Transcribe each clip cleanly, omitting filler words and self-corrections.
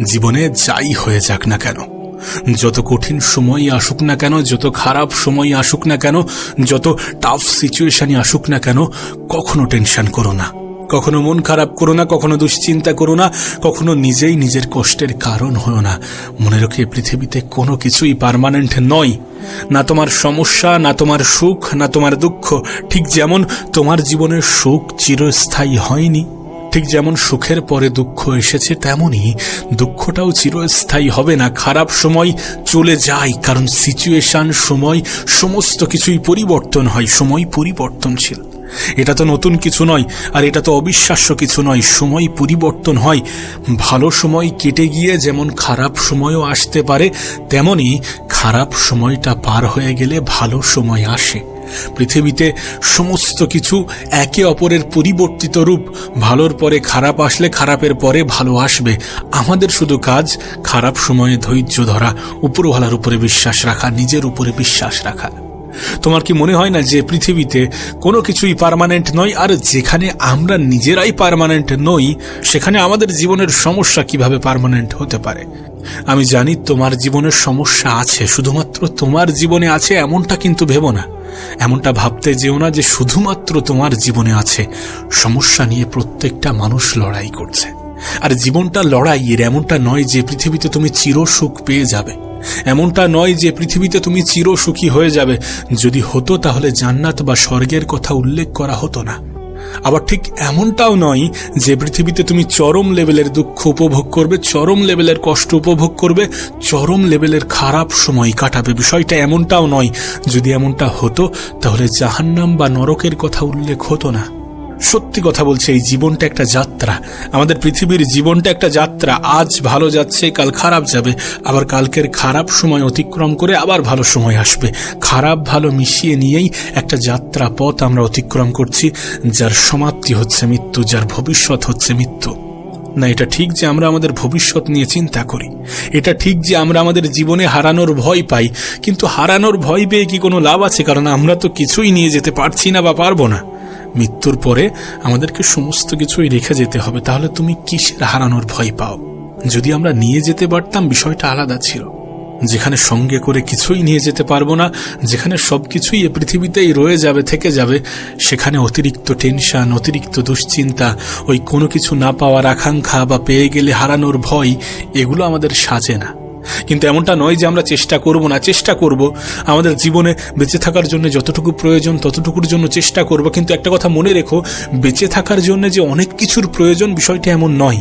জীবনে যাই হয়ে যাক না কেন, যত কঠিন সময় আসুক না কেন, যত খারাপ সময় আসুক না কেন, যত টাফ সিচুয়েশনই আসুক না কেন, কখনো টেনশন করো না, কখনো মন খারাপ করো না, কখনো দুশ্চিন্তা করো না, কখনো নিজেই নিজের কষ্টের কারণ হও না। মনে রেখো, পৃথিবীতে কোনো কিছুই পার্মানেন্ট নয়। না তোমার সমস্যা, না তোমার সুখ, না তোমার দুঃখ। ঠিক যেমন তোমার জীবনের সুখ চিরস্থায়ী হয়নি, ঠিক যেমন সুখের পরে দুঃখ এসেছে, তেমনই দুঃখটাও চিরস্থায়ী হবে না। খারাপ সময় চলে যায়, কারণ সিচুয়েশন, সময়, সমস্ত কিছুই পরিবর্তন হয়। সময় পরিবর্তনশীল, এটা তো নতুন কিছু নয়, আর এটা তো অবিশ্বাস্য কিছু নয়। সময় পরিবর্তন হয়। ভালো সময় কেটে গিয়ে যেমন খারাপ সময়ও আসতে পারে, তেমনি খারাপ সময়টা পার হয়ে গেলে ভালো সময় আসে। পৃথিবীতে সমস্ত কিছু একে অপরের পরিবর্তিত রূপ। ভালোর পরে খারাপ আসলে খারাপের পরে ভালো আসবে। আমাদের শুধু কাজ খারাপ সময়ে ধৈর্য ধরা, উপরওয়ালার উপরে বিশ্বাস রাখা, নিজের উপরে বিশ্বাস রাখা। তোমার কি মনে হয় না যে পৃথিবীতে কোনো কিছুই পার্মানেন্ট নয়? আর যেখানে আমরা নিজেরাই পার্মানেন্ট নই, সেখানে আমাদের জীবনের সমস্যা কিভাবে পার্মানেন্ট হতে পারে? আমি জানি তোমার জীবনের সমস্যা আছে, শুধুমাত্র তোমার জীবনে আছে এমনটা কিন্তু ভেবো না। এমনটা ভাবতে যেও না যে শুধুমাত্র তোমার জীবনে আছে। সমস্যা নিয়ে প্রত্যেকটা মানুষ লড়াই করছে। আর জীবনটা লড়াইয়ের। এমনটা নয় যে পৃথিবীতে তুমি চিরসুখ পেয়ে যাবে, এমনটা নয় যে পৃথিবীতে তুমি চিরসুখী হয়ে যাবে। যদি হতো তাহলে জান্নাত বা স্বর্গের কথা উল্লেখ করা হতো না। আবার ঠিক এমনটাও নয় যে পৃথিবীতে তুমি চরম লেভেলের দুঃখ উপভোগ করবে, চরম লেভেলের কষ্ট উপভোগ করবে, চরম লেভেলের খারাপ সময় কাটাবে। বিষয়টা এমনটাও নয়। যদি এমনটা হতো তাহলে জাহান্নাম বা নরকের কথা উল্লেখ হতো না। সত্যি কথা বলছে, এই জীবনটা একটা যাত্রা। আমাদের পৃথিবীর জীবনটা একটা যাত্রা। আজ ভালো যাচ্ছে, কাল খারাপ যাবে, আবার কালকের খারাপ সময় অতিক্রম করে আবার ভালো সময় আসবে। খারাপ ভালো মিশিয়ে নিয়েই একটা যাত্রা পথ আমরা অতিক্রম করছি, যার সমাপ্তি হচ্ছে মৃত্যু, যার ভবিষ্যৎ হচ্ছে মৃত্যু। না, এটা ঠিক যে আমরা আমাদের ভবিষ্যৎ নিয়ে চিন্তা করি, এটা ঠিক যে আমরা আমাদের জীবনে হারানোর ভয় পাই, কিন্তু হারানোর ভয় পেয়ে কি কোনো লাভ আছে? কারণ আমরা তো কিছুই নিয়ে যেতে পারছি না বা পারবো না। মৃত্যুর পরে আমাদেরকে সমস্ত কিছুই রেখে যেতে হবে। তাহলে তুমি কিসের হারানোর ভয় পাও? যদি আমরা নিয়ে যেতে পারতাম, বিষয়টা আলাদা ছিল। যেখানে সঙ্গে করে কিছুই নিয়ে যেতে পারবো না, যেখানে সবকিছুই এ পৃথিবীতেই রয়ে যাবে, থেকে যাবে, সেখানে অতিরিক্ত টেনশন, অতিরিক্ত দুশ্চিন্তা, ওই কোনো কিছু না পাওয়ার আকাঙ্ক্ষা বা পেয়ে গেলে হারানোর ভয়, এগুলো আমাদের সাজে না। কিন্তু এমনটা নয় যে আমরা চেষ্টা করব না, চেষ্টা করব। আমাদের জীবনে বেঁচে থাকার জন্য যতটুকু প্রয়োজন ততটুকুর জন্য চেষ্টা করব। কিন্তু একটা কথা মনে রেখো, বেঁচে থাকার জন্য যে অনেক কিছুর প্রয়োজন, বিষয়টা এমন নয়।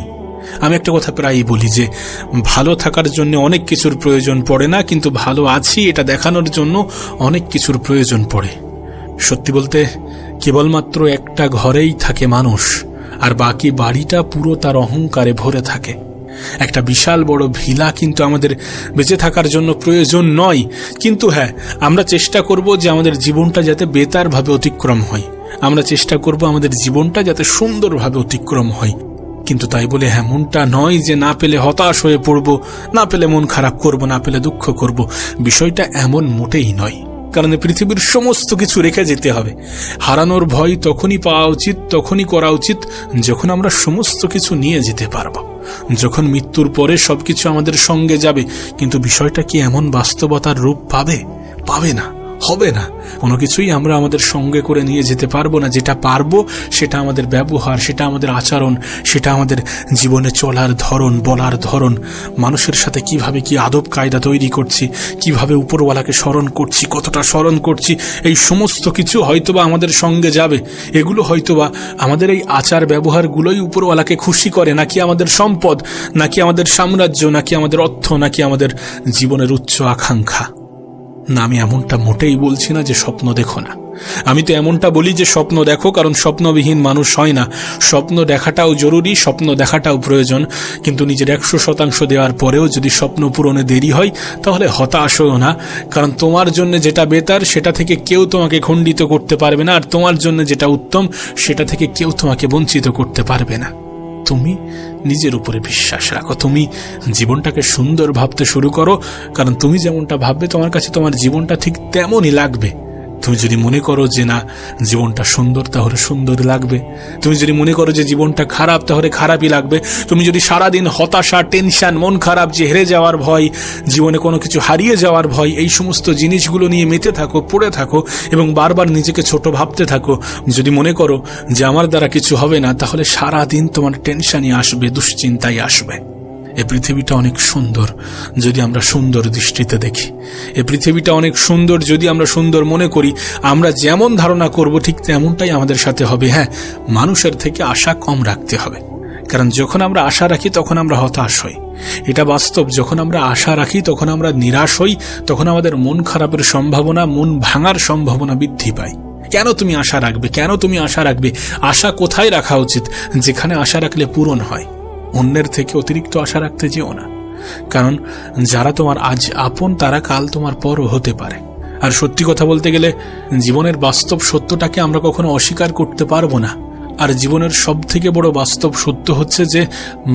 আমি একটা কথা প্রায়ই বলি যে ভালো থাকার জন্য অনেক কিছুর প্রয়োজন পড়ে না, কিন্তু ভালো আছি এটা দেখানোর জন্য অনেক কিছুর প্রয়োজন পড়ে। সত্যি বলতে, কেবলমাত্র একটা ঘরেই থাকে মানুষ, আর বাকি বাড়িটা পুরো তার অহংকারে ভরে থাকে। একটা বিশাল বড় ভিলা কিন্তু আমাদের বেঁচে থাকার জন্য প্রয়োজন নয়। কিন্তু হ্যাঁ, আমরা চেষ্টা করব যে আমাদের জীবনটা যাতে বেতারভাবে অতিক্রম হয়। আমরা চেষ্টা করব আমাদের জীবনটা যাতে সুন্দরভাবে অতিক্রম হয়। কিন্তু তাই বলে এমনটা নয় যে না পেলে হতাশ হয়ে পড়ব, না পেলে মন খারাপ করব, না পেলে দুঃখ করব। বিষয়টা এমন মোটেই নয়। কারণ পৃথিবীর সমস্ত কিছু রেখে যেতে হবে। হারানোর ভয় তখনই পাওয়া উচিত, তখনই করা উচিত যখন আমরা সমস্ত কিছু নিয়ে যেতে পারবো, যখন মৃত্যুর পরে সবকিছু আমাদের সঙ্গে যাবে। কিন্তু বিষয়টা কি এমন বাস্তবতার রূপ পাবে? পাবে না, হবে না। কোনো কিছুই আমরা আমাদের সঙ্গে করে নিয়ে যেতে পারবো না। যেটা পারবো সেটা আমাদের ব্যবহার, সেটা আমাদের আচরণ, সেটা আমাদের জীবনে চলার ধরন, বলার ধরন, মানুষের সাথে কিভাবে কি আদব কায়দা তৈরি করছি, কিভাবে উপরওয়ালাকে স্মরণ করছি, কতটা স্মরণ করছি, এই সমস্ত কিছু হয়তোবা আমাদের সঙ্গে যাবে। এগুলো হয়তোবা আমাদের এই আচার ব্যবহারগুলোই উপরওয়ালাকে খুশি করে, নাকি আমাদের সম্পদ, নাকি আমাদের সাম্রাজ্য, নাকি আমাদের অর্থ, নাকি আমাদের জীবনের উচ্চ আকাঙ্ক্ষা। না, আমি এমনটা মোটেই বলছি না যে স্বপ্ন দেখো না। আমি তো এমনটা বলি যে স্বপ্ন দেখো, কারণ স্বপ্নবিহীন মানুষ হয় না। স্বপ্ন দেখাটাও জরুরি, স্বপ্ন দেখাটাও প্রয়োজন। কিন্তু নিজের 100% দেওয়ার পরেও যদি স্বপ্ন পূরণে দেরি হয়, তাহলে হতাশ হও না। কারণ তোমার জন্য যেটা বেতার, সেটা থেকে কেউ তোমাকে খণ্ডিত করতে পারবে না। আর তোমার জন্য যেটা উত্তম, সেটা থেকে কেউ তোমাকে বঞ্চিত করতে পারবে না। তুমি নিজের উপরে বিশ্বাস রাখো, তুমি জীবনটাকে সুন্দর ভাবতে শুরু করো। কারণ তুমি যেমনটা ভাববে, তোমার কাছে তোমার জীবনটা ঠিক তেমনই লাগবে। তুমি যদি মনে করো যে না জীবনটা সুন্দর, তাহলে সুন্দর লাগবে। তুমি যদি মনে করো যে জীবনটা খারাপ, তাহলে খারাপই লাগবে। তুমি যদি সারাদিন হতাশা, টেনশন, মন খারাপ, যে হেরে যাওয়ার ভয়, জীবনে কোনো কিছু হারিয়ে যাওয়ার ভয়, এই সমস্ত জিনিসগুলো নিয়ে মেতে থাকো, পড়ে থাকো এবং বারবার নিজেকে ছোট ভাবতে থাকো, যদি মনে করো যে আমার দ্বারা কিছু হবে না, তাহলে সারাদিন তোমার টেনশনই আসবে, দুশ্চিন্তাই আসবে। এই পৃথিবীটা অনেক সুন্দর যদি আমরা সুন্দর দৃষ্টিতে দেখি। এই পৃথিবীটা অনেক সুন্দর যদি আমরা সুন্দর মনে করি। আমরা যেমন ধারণা করব ঠিক তেমনটাই আমাদের সাথে হবে। হ্যাঁ, মানুষের থেকে আশা কম রাখতে হবে, কারণ যখন আমরা আশা রাখি তখন আমরা হতাশ হই। এটা বাস্তব। যখন আমরা আশা রাখি তখন আমরা নিরাশ হই, তখন আমাদের মন খারাপের সম্ভাবনা, মন ভাঙার সম্ভাবনা বৃদ্ধি পায়। কেন তুমি আশা রাখবে? কেন তুমি আশা রাখবে? আশা কোথায় রাখা উচিত? যেখানে আশা রাখলে পূরণ হয়। অন্যের থেকে অতিরিক্ত আশা রাখতে যেও না, কারণ যারা তোমার আজ আপন তারা কাল তোমার পরও হতে পারে। আর সত্যি কথা বলতে গেলে জীবনের বাস্তব সত্যটাকে আমরা কখনো অস্বীকার করতে পারবো না। আর জীবনের সব থেকে বড় বাস্তব সত্য হচ্ছে যে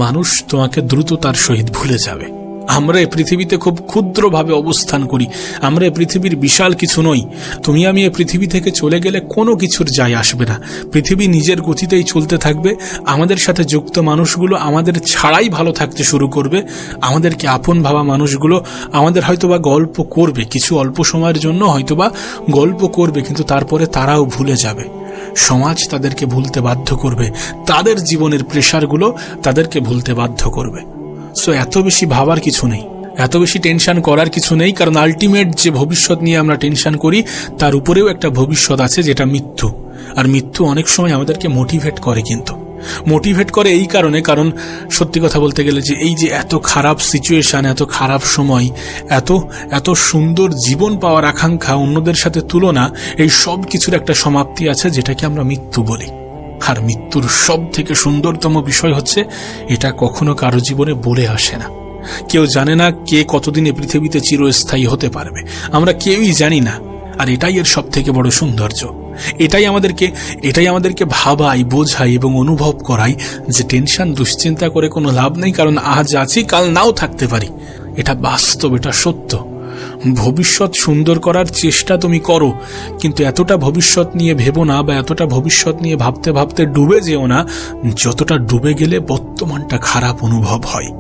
মানুষ তোমাকে দ্রুততার সহিত ভুলে যাবে। আমরা এই পৃথিবীতে খুব ক্ষুদ্রভাবে অবস্থান করি। আমরা এই পৃথিবীর বিশাল কিছু নই। তুমি আমি এই পৃথিবী থেকে চলে গেলে কোনো কিছুর যায় আসবে না। পৃথিবী নিজের গতিতেই চলতে থাকবে। আমাদের সাথে যুক্ত মানুষগুলো আমাদের ছাড়াই ভালো থাকতে শুরু করবে। আমাদেরকে আপন ভাবা মানুষগুলো আমাদের হয়তোবা গল্প করবে, কিছু অল্প সময়ের জন্য হয়তোবা গল্প করবে, কিন্তু তারপরে তারাও ভুলে যাবে। সমাজ তাদেরকে ভুলতে বাধ্য করবে। তাদের জীবনের প্রেশারগুলো তাদেরকে ভুলতে বাধ্য করবে। সো এত বেশি ভাবার কিছু নেই, এত বেশি টেনশন করার কিছু নেই, কারণ আলটিমেট যে ভবিষ্যৎ নিয়ে আমরা টেনশন করি তার উপরেও একটা ভবিষ্যৎ আছে, যেটা মৃত্যু। আর মৃত্যু অনেক সময় আমাদেরকে মোটিভেট করে, কিন্তু মোটিভেট করে এই কারণে, কারণ সত্যি কথা বলতে গেলে যে এই যে এত খারাপ সিচুয়েশন, এত খারাপ সময়, এত সুন্দর জীবন পাওয়ার আকাঙ্ক্ষা, অন্যদের সাথে তুলনা, এই সব কিছুর একটা সমাপ্তি আছে যেটাকে আমরা মৃত্যু বলি। আর মৃত্যুর সব থেকে সুন্দরতম বিষয় হচ্ছে এটা কখনো কারো জীবনে বলে আসে না। কেউ জানে না কে কতদিন এই পৃথিবীতে চিরস্থায়ী হতে পারবে, আমরা কেউই জানি না। আর এটাই এর সব থেকে বড় সৌন্দর্য। এটাই আমাদেরকে ভাবাই, বোঝাই এবং অনুভব করাই যে টেনশন, দুশ্চিন্তা করে কোনো লাভ নেই, কারণ আজ আছি, কাল নাও থাকতে পারি। এটা বাস্তব, এটা সত্য। ভবিষ্যৎ সুন্দর করার চেষ্টা তুমি করো, কিন্তু এতটা ভবিষ্যৎ নিয়ে ভেবো না, বা এতটা ভবিষ্যৎ নিয়ে ভাবতে ভাবতে ডুবে যেও না যতটা ডুবে গেলে বর্তমানটা খারাপ অনুভব হয়।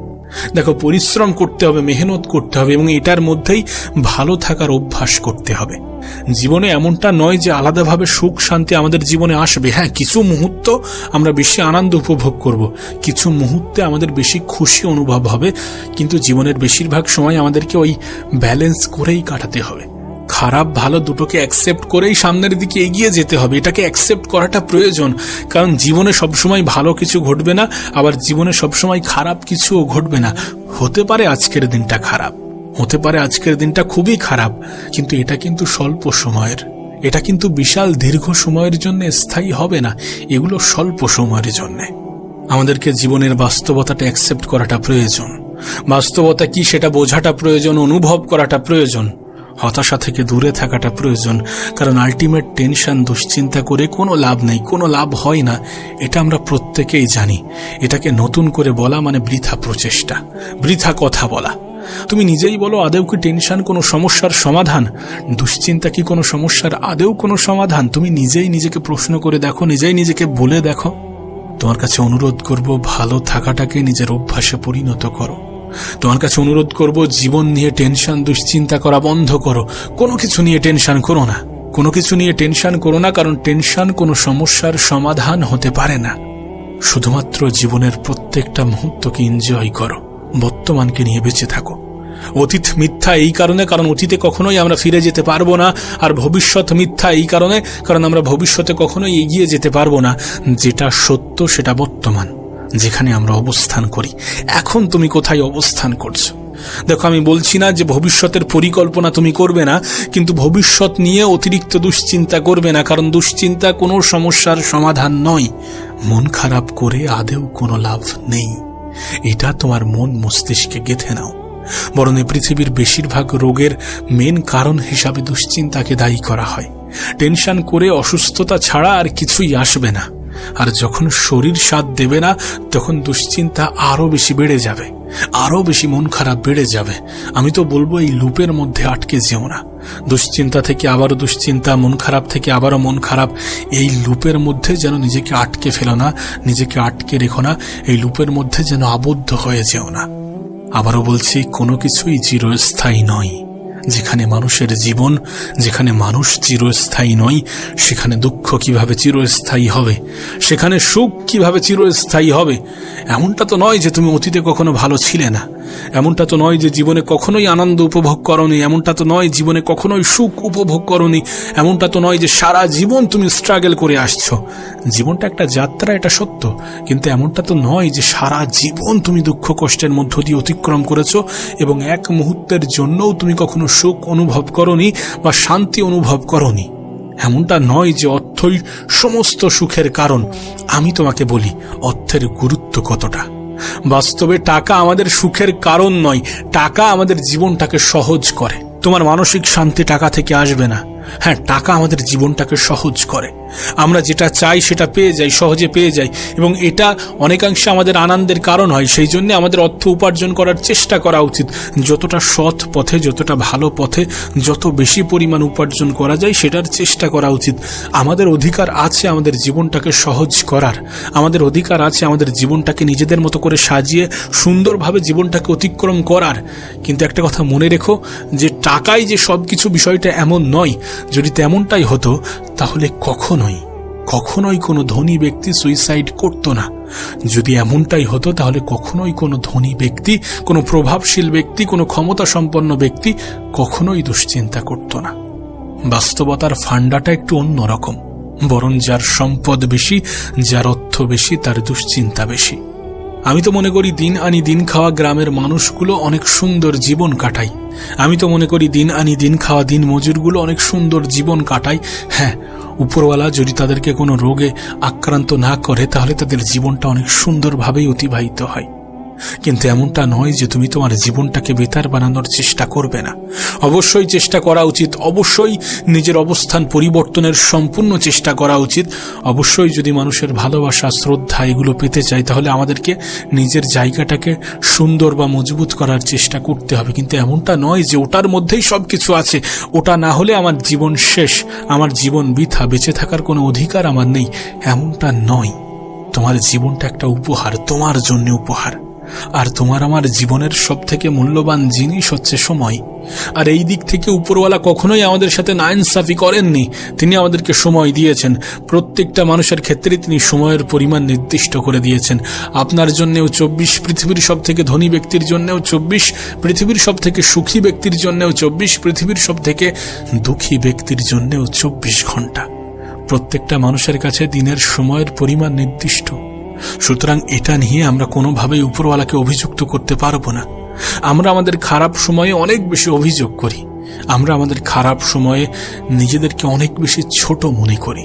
দেখো, পরিশ্রম করতে হবে, মেহনত করতে হবে এবং এটার মধ্যেই ভালো থাকার অভ্যাস করতে হবে। জীবনে এমনটা নয় যে আলাদাভাবে সুখ শান্তি আমাদের জীবনে আসবে। হ্যাঁ, কিছু মুহূর্ত আমরা বেশি আনন্দ উপভোগ করব, কিছু মুহূর্তে আমাদের বেশি খুশি অনুভব হবে, কিন্তু জীবনের বেশিরভাগ সময় আমাদেরকে ওই ব্যালেন্স করেই কাটাতে হবে। খারাপ ভালো দুটোকে অ্যাকসেপ্ট করেই সামনের দিকে এগিয়ে যেতে হবে। এটাকে অ্যাকসেপ্ট করাটা প্রয়োজন, কারণ জীবনে সবসময় ভালো কিছু ঘটবে না, আবার জীবনে সবসময় খারাপ কিছুও ঘটবে না। হতে পারে আজকের দিনটা খারাপ, হতে পারে আজকের দিনটা খুবই খারাপ, কিন্তু এটা কিন্তু স্বল্প সময়ের, এটা কিন্তু বিশাল দীর্ঘ সময়ের জন্য স্থায়ী হবে না। এগুলো স্বল্প সময়ের জন্য। আমাদেরকে জীবনের বাস্তবতাটা অ্যাকসেপ্ট করাটা প্রয়োজন। বাস্তবতা কি সেটা বোঝাটা প্রয়োজন, অনুভব করাটা প্রয়োজন। হতাশা থেকে দূরে থাকাটা প্রয়োজন, কারণ আলটিমেট টেনশন, দুশ্চিন্তা করে কোনো লাভ নেই, কোনো লাভ হয় না। এটা আমরা প্রত্যেকেই জানি। এটাকে নতুন করে বলা মানে বৃথা প্রচেষ্টা, বৃথা কথা বলা। তুমি নিজেই বলো, আদেও কি টেনশন কোনো সমস্যার সমাধান? দুশ্চিন্তা কি কোনো সমস্যার আদেও কোনো সমাধান? তুমি নিজেই নিজেকে প্রশ্ন করে দেখো, নিজেই নিজেকে বলে দেখো। তোমার কাছে অনুরোধ করব, ভালো থাকাটাকে নিজের অভ্যাসে পরিণত করো। তোমার কাছে অনুরোধ করব, জীবন নিয়ে টেনশন দুশ্চিন্তা করা বন্ধ করো। কোনো কিছু নিয়ে টেনশন করো না, কোনো কিছু নিয়ে টেনশন করো না, কারণ টেনশন কোনো সমস্যার সমাধান হতে পারে না। শুধুমাত্র জীবনের প্রত্যেকটা মুহূর্তকে এনজয় করো, বর্তমানকে নিয়ে বেঁচে থাকো। অতীত মিথ্যা এই কারণে, কারণ অতীতে কখনোই আমরা ফিরে যেতে পারবো না। আর ভবিষ্যৎ মিথ্যা এই কারণে, কারণ আমরা ভবিষ্যতে কখনোই এগিয়ে যেতে পারবো না। যেটা সত্য সেটা বর্তমান, যেখানে আমরা অবস্থান করি। এখন তুমি কোথায় অবস্থান করছো? দেখো, আমি বলছি না যে ভবিষ্যতের পরিকল্পনা তুমি করবে না, কিন্তু ভবিষ্যৎ নিয়ে অতিরিক্ত দুশ্চিন্তা করবে না, কারণ দুশ্চিন্তা কোনো সমস্যার সমাধান নয়। মন খারাপ করে আদেও কোনো লাভ নেই। এটা তোমার মন মস্তিষ্কে গেঁথে নাও। বরং পৃথিবীর বেশিরভাগ রোগের মেন কারণ হিসাবে দুশ্চিন্তাকে দায়ী করা হয়। টেনশন করে অসুস্থতা ছাড়া আর কিছুই আসবে না। আর যখন শরীর সাথ দেবে না তখন দুশ্চিন্তা আরো বেশি বেড়ে যাবে, আরো বেশি মন খারাপ বেড়ে যাবে। আমি তো বলবো এই লুপের মধ্যে আটকে যেও না। দুশ্চিন্তা থেকে আবারও দুশ্চিন্তা, মন খারাপ থেকে আবারও মন খারাপ, এই লুপের মধ্যে যেন নিজেকে আটকে ফেলো না, নিজেকে আটকে রেখো না, এই লুপের মধ্যে যেন আবদ্ধ হয়ে যেও না। আবারও বলছি, কোনো কিছুই চিরস্থায়ী নয়। যেখানে মানুষের জীবন, যেখানে মানুষ চিরস্থায়ী নয়, সেখানে দুঃখ কিভাবে চিরস্থায়ী হবে, সেখানে সুখ কিভাবে চিরস্থায়ী হবে? এমনটা তো নয় যে তুমি অতীতে কখনো ভালো ছিলে না, এমনটা তো নয় যে জীবনে কখনোই আনন্দ উপভোগ করনি, এমনটা তো নয় জীবনে কখনোই সুখ উপভোগ করনি, এমনটা তো নয় যে সারা জীবন তুমি স্ট্রাগল করে আসছো। জীবনটা একটা যাত্রা, এটা সত্য, কিন্তু এমনটা তো নয় যে সারা জীবন তুমি দুঃখ কষ্টের মধ্য দিয়ে অতিক্রম করেছো এবং এক মুহূর্তের জন্যও তুমি কখনো সুখ অনুভব করনি বা শান্তি অনুভব করনি। এমনটা নয় যে অর্থই সমস্ত সুখের কারণ। আমি তোমাকে বলি, অর্থের গুরুত্ব কতটা। বাস্তবে টাকা আমাদের সুখের কারণ নয়, টাকা আমাদের জীবনটাকে সহজ করে। তোমার মানসিক শান্তি টাকা থেকে আসবে না। হ্যাঁ, টাকা আমাদের জীবনটাকে সহজ করে। আমরা যেটা চাই সেটা পেয়ে যাই, সহজে পেয়ে যাই, এবং এটা অনেকাংশে আমাদের আনন্দের কারণ হয়। সেই জন্য আমাদের অর্থ উপার্জন করার চেষ্টা করা উচিত। যতটা সৎ পথে, যতটা ভালো পথে, যত বেশি পরিমাণ উপার্জন করা যায় সেটার চেষ্টা করা উচিত। আমাদের অধিকার আছে আমাদের জীবনটাকে সহজ করার, আমাদের অধিকার আছে আমাদের জীবনটাকে নিজেদের মতো করে সাজিয়ে সুন্দরভাবে জীবনটাকে অতিক্রম করার। কিন্তু একটা কথা মনে রেখো, যে টাকাই যে সবকিছু, বিষয়টা এমন নয়। যদি তেমনটাই হতো তাহলে কখনোই কোনো ধনী ব্যক্তি সুইসাইড করত না। যদি এমনটাই হতো তাহলে কখনোই কোনো ধনী ব্যক্তি, কোনো প্রভাবশীল ব্যক্তি, কোনো ক্ষমতা সম্পন্ন ব্যক্তি কখনোই দুশ্চিন্তা করত না। বাস্তবতার ফান্ডাটা একটু অন্যরকম। বরং যার সম্পদ বেশি, যার অর্থ বেশি, তার দুশ্চিন্তা বেশি। আমি তো মনে করি দিন আনি দিন খাওয়া গ্রামের মানুষগুলো অনেক সুন্দর জীবন কাটায়। আমি তো মনে করি দিন আনি দিন খাওয়া দিন মজুরগুলো অনেক সুন্দর জীবন কাটায়। হ্যাঁ, উপরওয়ালা যদি তাদেরকে কোনো রোগে আক্রান্ত না করে তাহলে তাদের জীবনটা অনেক সুন্দরভাবেই অতিবাহিত হয়। কিন্তু এমনটা নয় যে তুমি তোমার জীবনটাকে বেতার বানানোর চেষ্টা করবে না। অবশ্যই চেষ্টা করা উচিত, অবশ্যই নিজের অবস্থান পরিবর্তনের সম্পূর্ণ চেষ্টা করা উচিত। অবশ্যই যদি মানুষের ভালোবাসা, শ্রদ্ধা এগুলো পেতে চাই তাহলে আমাদেরকে নিজের জায়গাটাকে সুন্দর বা মজবুত করার চেষ্টা করতে হবে। কিন্তু এমনটা নয় যে ওটার মধ্যেই সবকিছু আছে, ওটা না হলে আমার জীবন শেষ, আমার জীবন বৃথা, বেঁচে থাকার কোনো অধিকার আমার নেই, এমনটা নয়। তোমার জীবনটা একটা উপহার, তোমার জন্য উপহার। আর তোমার আমার জীবনের সব থেকে মূল্যবান জিনিস হচ্ছে সময়। আর এই দিক থেকে উপরওয়ালা কখনোই আমাদের সাথে নাইনসাফি করেননি। তিনি আমাদেরকে সময় দিয়েছেন। প্রত্যেকটা মানুষের ক্ষেত্রে তিনি সময়ের পরিমাণ নির্দিষ্ট করে দিয়েছেন। আপনার জন্যেও 24, পৃথিবীর সব থেকে ধনী ব্যক্তির জন্যেও 24, পৃথিবীর সব থেকে সুখী ব্যক্তির জন্যেও 24, পৃথিবীর সব থেকে দুঃখী ব্যক্তির জন্যেও 24 ঘন্টা। প্রত্যেকটা মানুষের কাছে দিনের সময়ের পরিমাণ নির্দিষ্ট। সুতরাং এটা নিয়ে আমরা কোনোভাবেই উপরওয়ালাকে অভিযুক্ত করতে পারবো না। আমরা আমাদের খারাপ সময়ে অনেক বেশি অভিযোগ করি, আমরা আমাদের খারাপ সময়ে নিজেদেরকে অনেক বেশি ছোট মনে করি।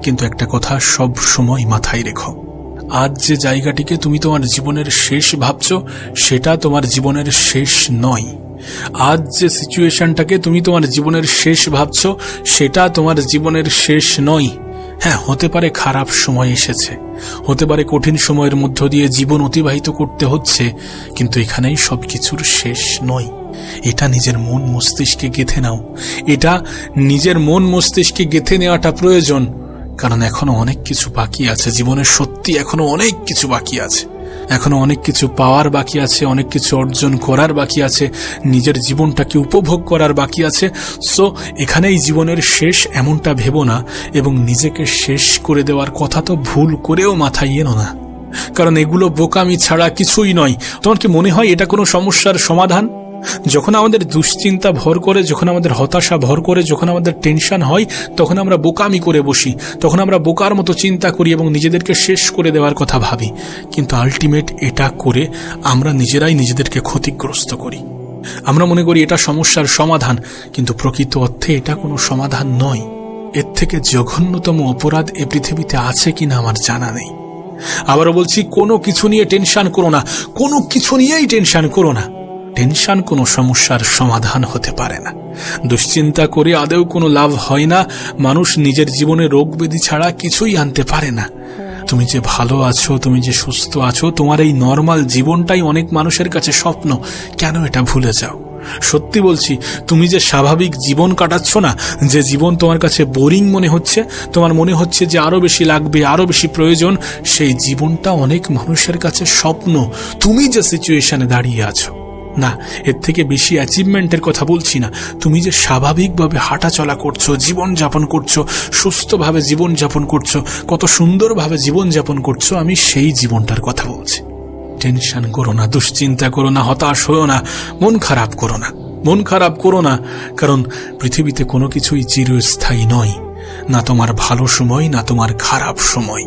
কিন্তু একটা কথা সব সময় মাথায় রেখো, আজ যে জায়গাটিকে তুমি তোমার জীবনের শেষ ভাবছো সেটা তোমার জীবনের শেষ নয়। আজ যে সিচুয়েশনটাকে তুমি তোমার জীবনের শেষ ভাবছো সেটা তোমার জীবনের শেষ নয়। হ্যাঁ, হতে পারে খারাপ সময় এসেছে, হতে পারে কঠিন সময়ের মধ্য দিয়ে জীবন অতিবাহিত করতে হচ্ছে, কিন্তু এখানেই সবকিছুর শেষ নয়। এটা নিজের মন মস্তিষ্কে গেঁথে নাও, এটা নিজের মন মস্তিষ্কে গেঁথে নেওয়াটা প্রয়োজন। কারণ এখনো অনেক কিছু বাকি আছে জীবনের, সত্যি এখনো অনেক কিছু বাকি আছে, এখনো অনেক কিছু পাওয়ার বাকি আছে, অনেক কিছু অর্জন করার বাকি আছে, নিজের জীবনটাকে উপভোগ করার বাকি আছে। সো এখানেই জীবনের শেষ এমনটা ভেবো না, এবং নিজেকে শেষ করে দেওয়ার কথা তো ভুল করেও মাথায় এনো না, কারণ এগুলো বোকামি ছাড়া কিছুই নয়। তোমার কি মনে হয় এটা কোনো সমস্যার সমাধান? যখন আমাদের দুশ্চিন্তা ভর করে, যখন আমাদের হতাশা ভর করে, যখন আমাদের টেনশন হয়, তখন আমরা বোকামি করে বসি, তখন আমরা বোকার মতো চিন্তা করি এবং নিজেদেরকে শেষ করে দেওয়ার কথা ভাবি। কিন্তু আলটিমেট এটা করে আমরা নিজেরাই নিজেদেরকে ক্ষতিগ্রস্ত করি। আমরা মনে করি এটা সমস্যার সমাধান, কিন্তু প্রকৃত অর্থে এটা কোনো সমাধান নয়। এর থেকে জঘন্যতম অপরাধ এ পৃথিবীতে আছে কিনা আমার জানা নেই। আবারও বলছি, কোনো কিছু নিয়ে টেনশন করো না, কোনো কিছু নিয়েই টেনশন করো না। টেনশন কোনো সমস্যার সমাধান হতে পারে না। দুশ্চিন্তা করে আদৌ কোনো লাভ হয় না। মানুষ নিজের জীবনে রোগ ব্যাধি ছাড়া কিছুই আনতে পারে না। তুমি যে ভালো আছো, তুমি যে সুস্থ আছো, তোমার এই নর্মাল জীবনটাই অনেক মানুষের কাছে স্বপ্ন। কেন এটা ভুলে যাও? সত্যি বলছি, তুমি যে স্বাভাবিক জীবন কাটাচ্ছ না, যে জীবন তোমার কাছে বোরিং মনে হচ্ছে, তোমার মনে হচ্ছে যে আরো বেশি লাগবে, আরো বেশি প্রয়োজন, সেই জীবনটা অনেক মানুষের কাছে স্বপ্ন। তুমি যে সিচুয়েশনে দাঁড়িয়ে আছো, না এর থেকে বেশি অ্যাচিভমেন্টের কথা বলছি না, তুমি যে স্বাভাবিকভাবে হাঁটাচলা করছো, জীবন যাপন করছো, সুস্থভাবে জীবন যাপন করছো, কত সুন্দরভাবে জীবন যাপন করছো, আমি সেই জীবনটার কথা বলছি। টেনশন করো না, দুশ্চিন্তা করো না, হতাশ হও না, মন খারাপ করো না, মন খারাপ করো না, কারণ পৃথিবীতে কোনো কিছুই চিরস্থায়ী নয়, না তোমার ভালো সময় না তোমার খারাপ সময়।